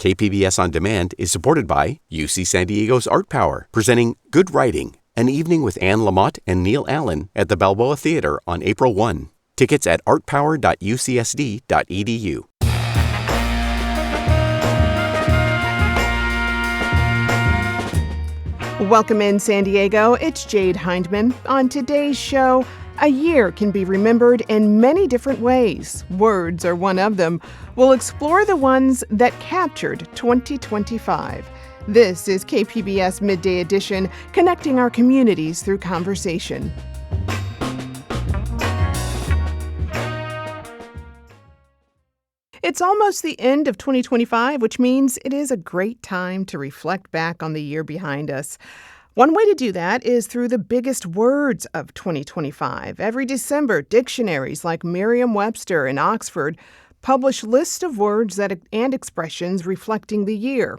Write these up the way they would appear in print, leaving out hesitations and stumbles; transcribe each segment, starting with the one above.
KPBS On Demand is supported by UC San Diego's Art Power, presenting Good Writing, an evening with Anne Lamott and Neil Allen at the Balboa Theater on April 1. Tickets at artpower.ucsd.edu. Welcome in, San Diego. It's Jade Hindman. On today's show, a year can be remembered in many different ways. Words are one of them. We'll explore the ones that captured 2025. This is KPBS Midday Edition, connecting our communities through conversation. It's almost the end of 2025, which means it is a great time to reflect back on the year behind us. One way to do that is through the biggest words of 2025. Every December, dictionaries like Merriam-Webster and Oxford publish lists of words and expressions reflecting the year.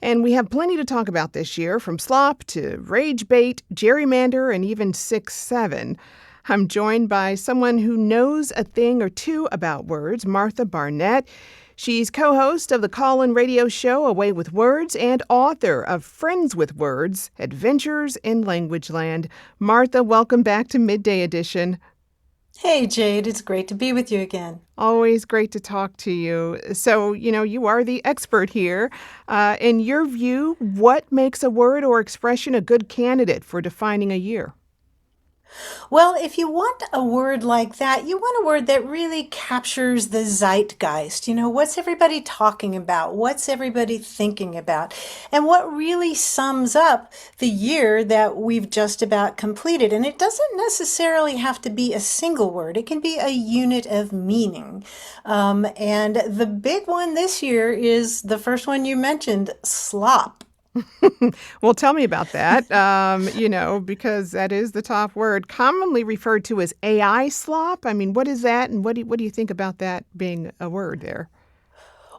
And we have plenty to talk about this year, from slop to rage bait, gerrymander, and even 6-7. I'm joined by someone who knows a thing or two about words, Martha Barnette. She's co-host of the call-in radio show Away with Words and author of Friends with Words, Adventures in Language Land. Martha, welcome back to Midday Edition. Hey, Jade. It's great to be with you again. Always great to talk to you. So, you are the expert here. In your view, what makes a word or expression a good candidate for defining a year? Well, if you want a word like that, you want a word that really captures the zeitgeist. What's everybody talking about? What's everybody thinking about? And what really sums up the year that we've just about completed. And it doesn't necessarily have to be a single word. It can be a unit of meaning. And the big one this year is the first one you mentioned, slop. Well, tell me about that, because that is the top word, commonly referred to as AI slop. I mean, what is that, and what do you think about that being a word there?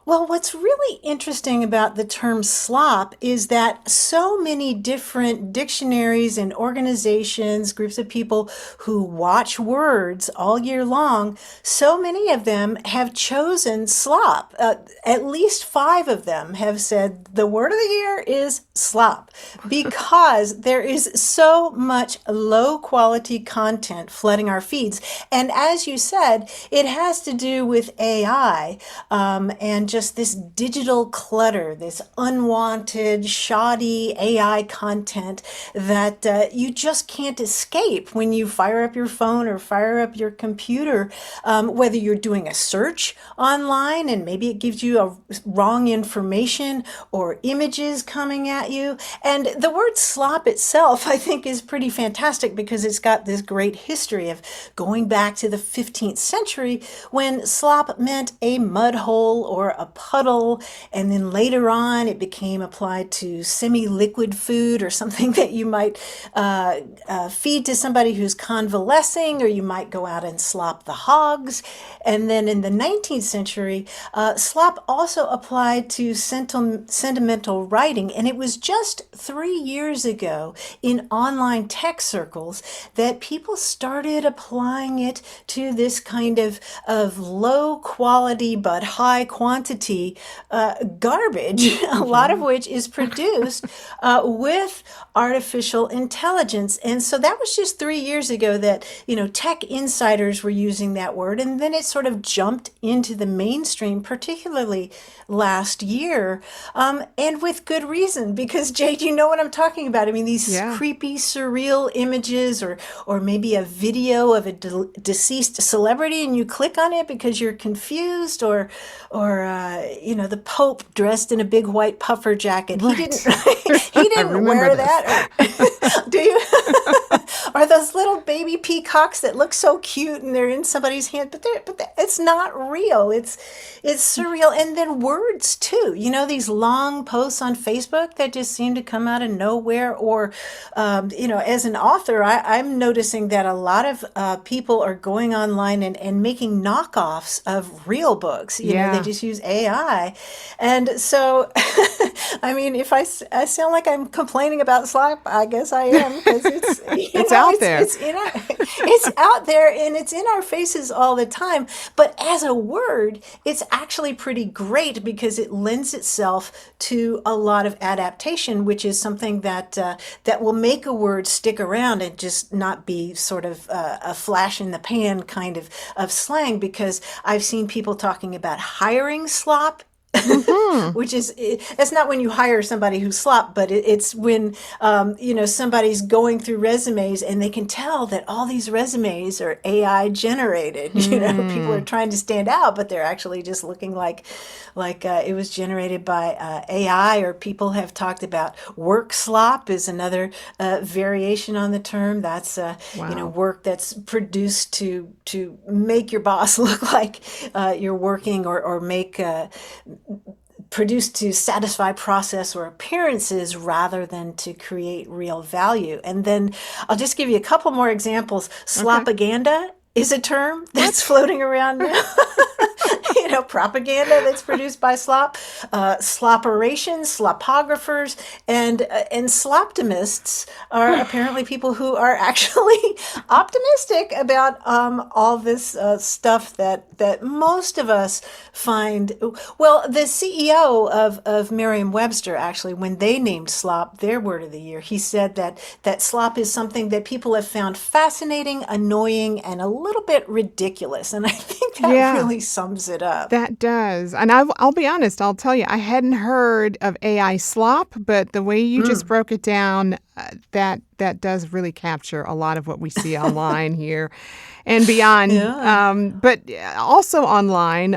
Well, what's really interesting about the term slop is that so many different dictionaries and organizations, groups of people who watch words all year long, so many of them have chosen slop. At least 5 of them have said the word of the year is slop because there is so much low quality content flooding our feeds. And as you said, it has to do with AI and just this digital clutter, this unwanted, shoddy AI content that you just can't escape when you fire up your phone or fire up your computer, whether you're doing a search online and maybe it gives you wrong information or images coming at you. And the word slop itself, I think, is pretty fantastic because it's got this great history of going back to the 15th century when slop meant a mud hole or a puddle, and then later on it became applied to semi-liquid food or something that you might feed to somebody who's convalescing, or you might go out and slop the hogs. And then in the 19th century, slop also applied to sentimental writing, and it was just 3 years ago in online tech circles that people started applying it to this kind of low quality but high quantity garbage, a lot of which is produced with artificial intelligence. And so that was just 3 years ago that, tech insiders were using that word. And then it sort of jumped into the mainstream, particularly last year, and with good reason, because Jade, you know what I'm talking about. I mean, these creepy, surreal images, or maybe a video of a deceased celebrity, and you click on it because you're confused, or the Pope dressed in a big white puffer jacket. Right. He didn't wear that. Do you? Or those little baby peacocks that look so cute and they're in somebody's hand, but it's not real. It's surreal. And then words too. These long posts on Facebook that just seem to come out of nowhere. Or, as an author, I'm noticing that a lot of people are going online and making knockoffs of real books. They just use AI. And so I mean, if I sound like I'm complaining about slop, I guess I am, because it's It's out there. it's in our it's out there and it's in our faces all the time. But as a word, it's actually pretty great because it lends itself to a lot of adaptation, which is something that will make a word stick around and just not be sort of a flash in the pan kind of slang. Because I've seen people talking about hiring slop, Hmm. which is that's not when you hire somebody who's slop, but it's when somebody's going through resumes and they can tell that all these resumes are AI generated. People are Hmm. trying to stand out, but they're actually just looking like it was generated by AI. Or people have talked about work slop is another variation on the term. That's Wow. work that's produced to make your boss look like you're working, or make produced to satisfy process or appearances rather than to create real value. And then I'll just give you a couple more examples. Okay. Slopaganda is a term that's What? floating around now. Propaganda that's produced by slop, sloperations, slopographers, and sloptimists are apparently people who are actually optimistic about all this stuff that most of us find. Well, the CEO of Merriam-Webster, actually, when they named slop their word of the year, he said that slop is something that people have found fascinating, annoying, and a little bit ridiculous. And I think that Yeah. really sums it up. That does. And I'll be honest, I'll tell you, I hadn't heard of AI slop, but the way you just Mm. broke it down, that does really capture a lot of what we see online here and beyond. Yeah. But also online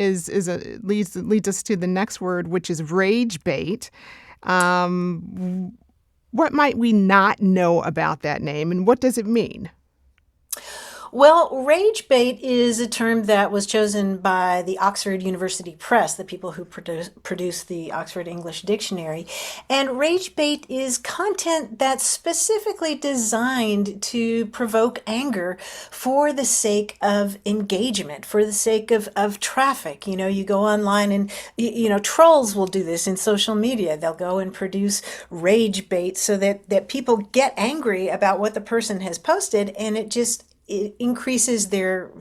leads us to the next word, which is rage bait. What might we not know about that name, and what does it mean? Well, rage bait is a term that was chosen by the Oxford University Press, the people who produce the Oxford English Dictionary. And rage bait is content that's specifically designed to provoke anger for the sake of engagement, for the sake of traffic. You go online and, trolls will do this in social media. They'll go and produce rage bait so that people get angry about what the person has posted, and it increases their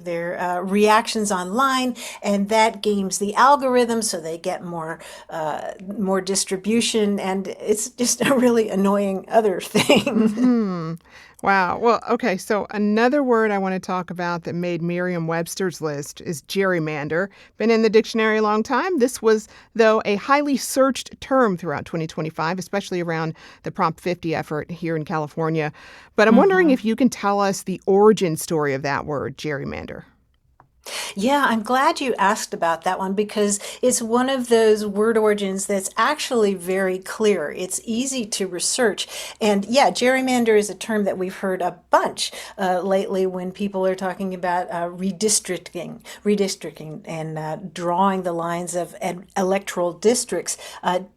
reactions online, and that games the algorithm, so they get more distribution, and it's just a really annoying other thing. Hmm. Wow. Well, okay. So another word I want to talk about that made Merriam-Webster's list is gerrymander. Been in the dictionary a long time. This was, though, a highly searched term throughout 2025, especially around the Prop 50 effort here in California. But I'm wondering if Mhm. you can tell us the origin story of that word, gerrymander. Yeah, I'm glad you asked about that one, because it's one of those word origins that's actually very clear. It's easy to research. And yeah, gerrymander is a term that we've heard a bunch lately when people are talking about redistricting, and drawing the lines of electoral districts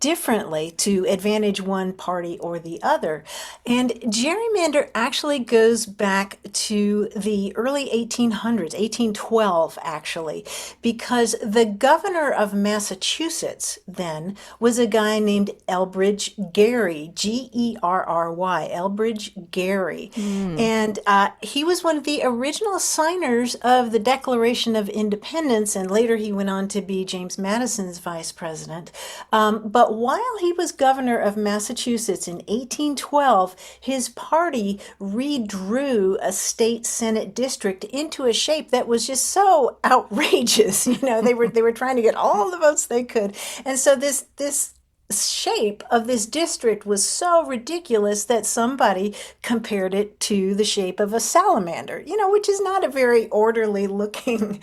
differently to advantage one party or the other. And gerrymander actually goes back to the early 1800s, 1812, actually, because the governor of Massachusetts then was a guy named Elbridge Gerry, Gerry, Elbridge Gerry. Hmm. And he was one of the original signers of the Declaration of Independence, and later he went on to be James Madison's vice president. But while he was governor of Massachusetts in 1812, his party redrew a state senate district into a shape that was just so outrageous. They were trying to get all the votes they could, and so this shape of this district was so ridiculous that somebody compared it to the shape of a salamander, which is not a very orderly looking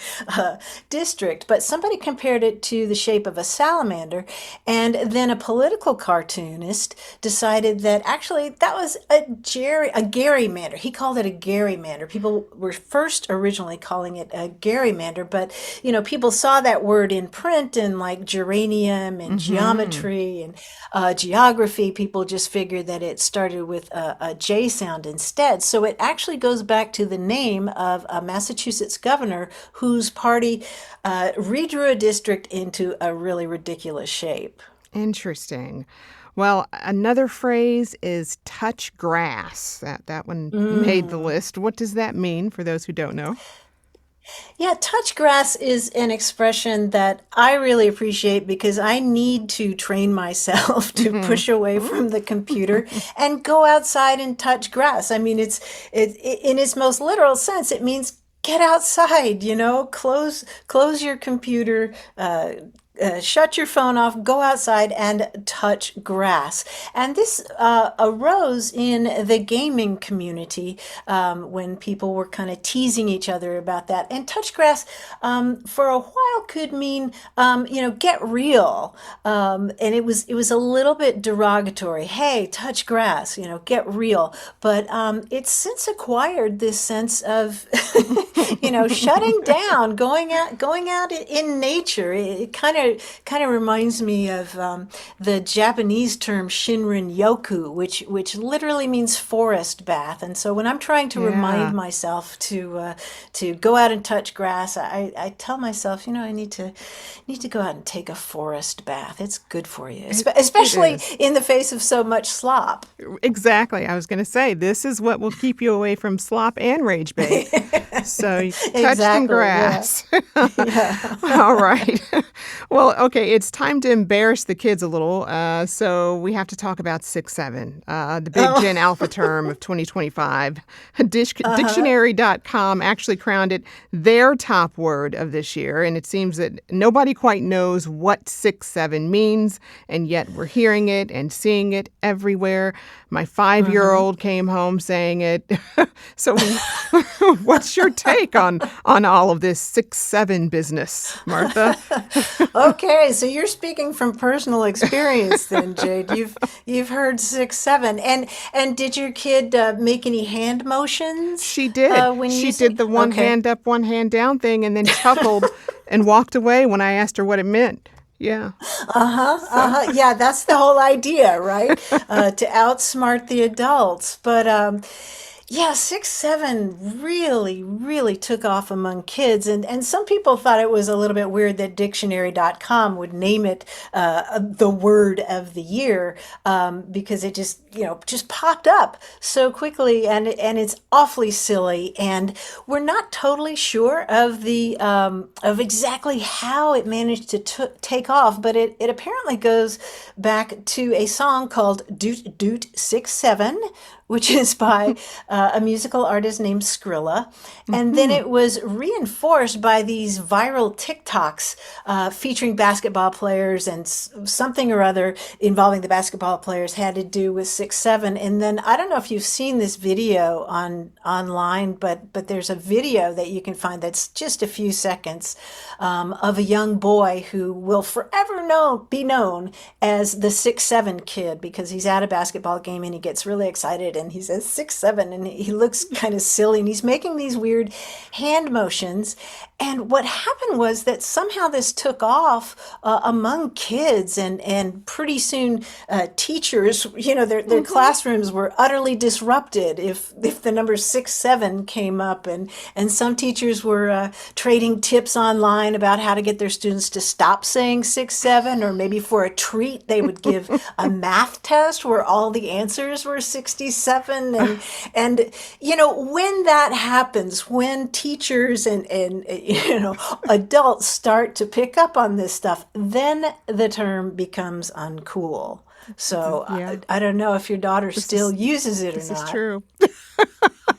district, but somebody compared it to the shape of a salamander. And then a political cartoonist decided that actually that was a gerrymander. He called it a gerrymander. People were first originally calling it a gerrymander, but people saw that word in print and like geranium and Mm-hmm. geometry and geography. People just figured that it started with a J sound instead. So it actually goes back to the name of a Massachusetts governor whose party redrew a district into a really ridiculous shape. Interesting. Well, another phrase is touch grass. That one made the Mm. list. What does that mean for those who don't know? Yeah, touch grass is an expression that I really appreciate because I need to train myself to Hmm. push away from the computer and go outside and touch grass. I mean, in its most literal sense, it means get outside, close your computer, shut your phone off, go outside and touch grass. And this arose in the gaming community when people were kind of teasing each other about that. And touch grass for a while could mean, get real. And it was a little bit derogatory. Hey, touch grass, get real. But it's since acquired this sense of, shutting down, going out in nature. It kind of reminds me of the Japanese term Shinrin Yoku, which literally means forest bath. And so when I'm trying to remind Yeah, myself to go out and touch grass, I tell myself, I need to go out and take a forest bath. It's good for you, it especially is. in the face of so much slop. Exactly. I was going to say, this is what will keep you away from slop and rage bait. So you touch some Exactly. Yeah. grass. Yeah. All right. Well, okay, it's time to embarrass the kids a little. So we have to talk about 6-7, the big Oh. Gen Alpha term of 2025. Uh-huh. Dictionary.com actually crowned it their top word of this year. And it seems that nobody quite knows what 6-7 means. And yet we're hearing it and seeing it everywhere. My 5-year-old came home saying it. So what's your take on all of this 6-7 business, Martha? Okay, so you're speaking from personal experience then, Jade. You've heard 6-7, and did your kid make any hand motions She did. when She using? did the one Okay. hand up, one hand down thing and then chuckled and walked away when I asked her what it meant. Yeah. Uh-huh. So, Uh-huh. Yeah, that's the whole idea, right? To outsmart the adults. But yeah, 6-7 really, really took off among kids. And some people thought it was a little bit weird that dictionary.com would name it the word of the year because it just popped up so quickly, and it's awfully silly. And we're not totally sure of exactly how it managed to take off, but it apparently goes back to a song called Doot Doot 6-7, which is by a musical artist named Skrilla. And then mhm. it was reinforced by these viral TikToks featuring basketball players, and something or other involving the basketball players had to do with 6-7. And then I don't know if you've seen this video online, but there's a video that you can find that's just a few seconds of a young boy who will forever be known as the 6-7 kid because he's at a basketball game and he gets really excited and he says 6-7 and he looks kind of silly and he's making these weird hand motions. And what happened was that somehow this took off among kids, and pretty soon teachers, their Mhm. classrooms were utterly disrupted if the number 6-7 came up, and some teachers were trading tips online about how to get their students to stop saying 6-7, or maybe for a treat they would give a math test where all the answers were 67. And when that happens, when teachers and adults start to pick up on this stuff, then the term becomes uncool. So Yeah. I don't know if your daughter This still is uses it or this is not. true.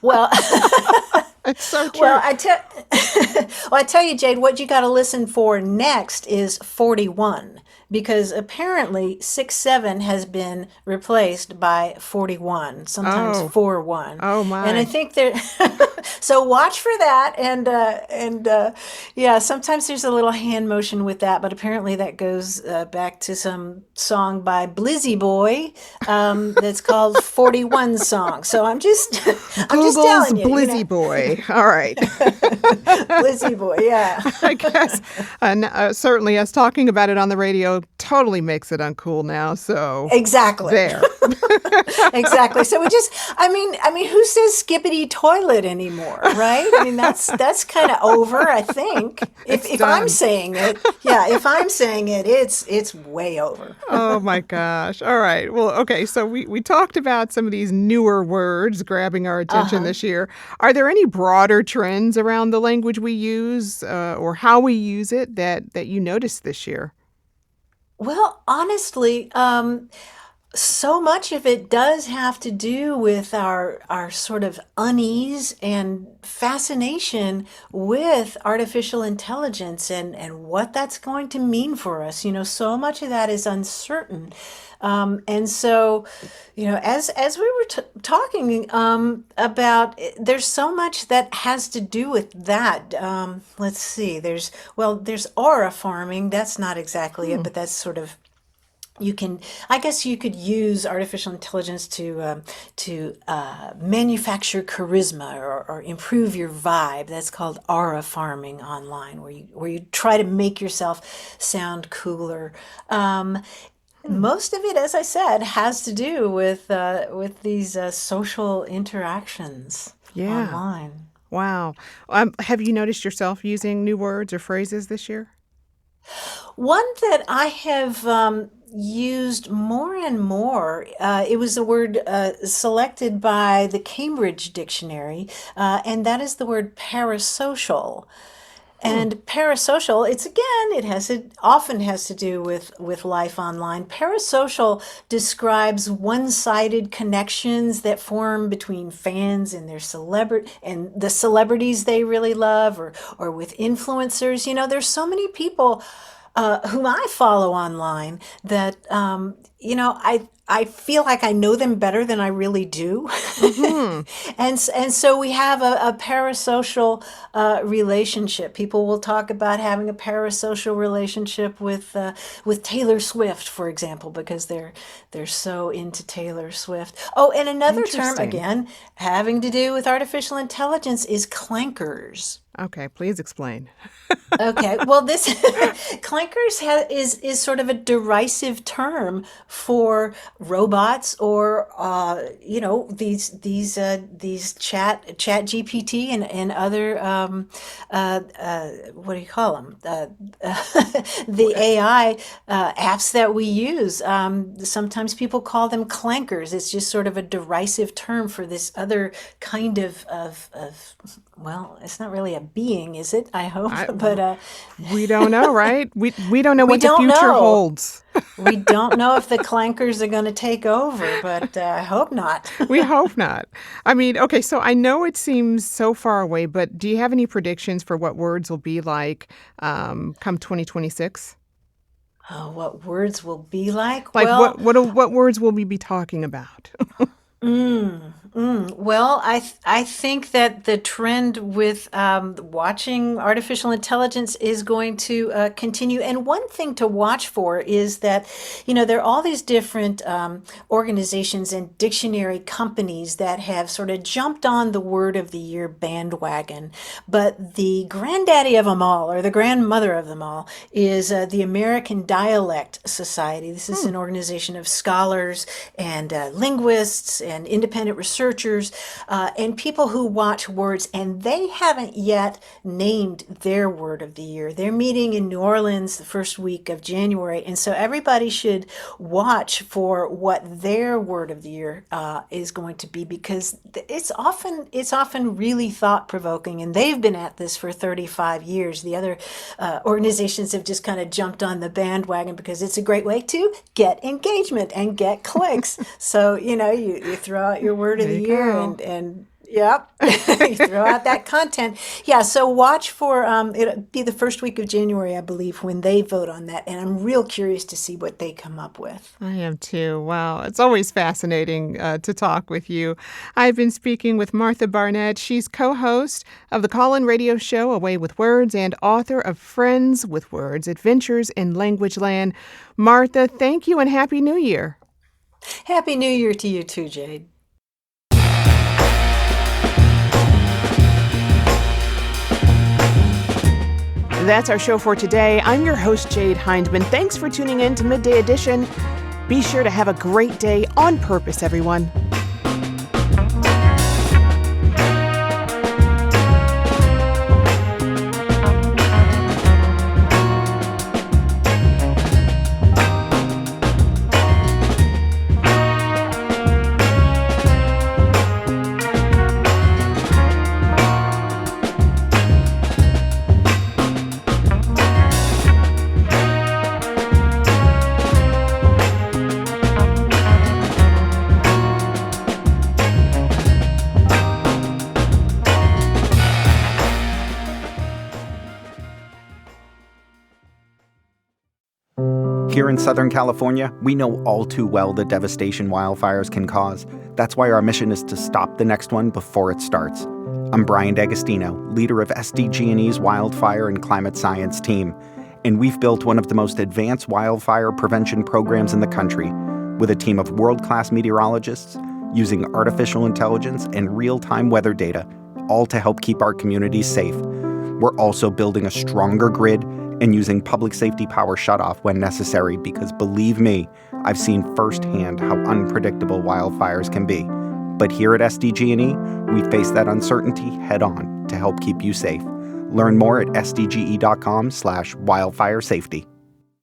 Well, It's so well, true. I tell you, Jade, what you got to listen for next is 41, because apparently 6-7 has been replaced by 41, sometimes Oh. 4-1, Oh and I my. think there. So watch for that, and yeah, sometimes there's a little hand motion with that, but apparently that goes back to some song by Blizzy Boy that's called 41 Song. So I'm just Google's telling you, Blizzy Boy. All right. Blizzy Boy, yeah. I guess. And certainly, us talking about it on the radio totally makes it uncool now. So Exactly. there. Exactly. So I mean, who says skippity toilet anymore, right? I mean, that's kind of over, I think. If It's if I'm done. saying it, yeah, if I'm saying it, it's way over. Oh my gosh. All right. Well, okay. So we talked about some of these newer words grabbing our attention Uh-huh. this year. Are there any broader trends around the language we use or how we use it that you noticed this year? Well, honestly, so much of it does have to do with our sort of unease and fascination with artificial intelligence and what that's going to mean for us. So much of that is uncertain. And so, as we were talking there's so much that has to do with that. Let's see, there's aura farming. That's not exactly it, Hmm. but that's sort of you can I guess you could use artificial intelligence to manufacture charisma or improve your vibe. That's called aura farming online, where you try to make yourself sound cooler. Hmm. Most of it, as I said, has to do with these social interactions Yeah. online. Wow. Have you noticed yourself using new words or phrases this year? One that I have used more and more, it was a word selected by the Cambridge Dictionary, and that is the word parasocial. Hmm. And parasocial, it often has to do with life online. Parasocial describes one-sided connections that form between fans and the celebrities they really love, or with influencers. There's so many people whom I follow online that I feel like I know them better than I really do. Mm-hmm. And so we have a parasocial relationship. People will talk about having a parasocial relationship with Taylor Swift, for example, because they're so into Taylor Swift. Oh, and another term, Interesting. again, having to do with artificial intelligence is clankers. Okay, please explain. Okay, well, this clankers is sort of a derisive term for robots, or these chat GPT and other what do you call them, the AI apps that we use. Sometimes people call them clankers. It's just sort of a derisive term for this other kind of well, it's not really a being, is it? I hope, I but we don't know, right? We don't know we what the don't future know. holds. We don't know if the clankers are going to take over, but I hope not. We hope not. I mean, okay, so I know it seems so far away, but do you have any predictions for what words will be like come 2026? Oh, what words will be like? Like Well, what words will we be talking about? well, I think that the trend with watching artificial intelligence is going to continue. And one thing to watch for is that, there are all these different organizations and dictionary companies that have sort of jumped on the word of the year bandwagon. But the granddaddy of them all, or the grandmother of them all, is the American Dialect Society. This is Hmm. an organization of scholars and linguists and independent researchers and people who watch words, and they haven't yet named their word of the year. They're meeting in New Orleans the first week of January, and so everybody should watch for what their word of the year is going to be, because it's often really thought provoking, and they've been at this for 35 years. The other organizations have just kind of jumped on the bandwagon because it's a great way to get engagement and get clicks. So, you throw out your word of There the you year, go. and yep, you throw out that content. Yeah, so watch for it'll be the first week of January, I believe, when they vote on that. And I'm real curious to see what they come up with. I am too. Wow. It's always fascinating to talk with you. I've been speaking with Martha Barnette. She's co host of the call-in radio show A Way with Words and author of Friends with Words Adventures in Language Land. Martha, thank you and Happy New Year. Happy New Year to you too, Jade. That's our show for today. I'm your host, Jade Hindman. Thanks for tuning in to Midday Edition. Be sure to have a great day on purpose, everyone. Here in Southern California, we know all too well the devastation wildfires can cause. That's why our mission is to stop the next one before it starts. I'm Brian D'Agostino, leader of SDG&E's Wildfire and Climate Science team, and we've built one of the most advanced wildfire prevention programs in the country, with a team of world-class meteorologists using artificial intelligence and real-time weather data, all to help keep our communities safe. We're also building a stronger grid and using public safety power shutoff when necessary because, believe me, I've seen firsthand how unpredictable wildfires can be. But here at SDG&E, we face that uncertainty head-on to help keep you safe. Learn more at sdge.com/wildfire safety.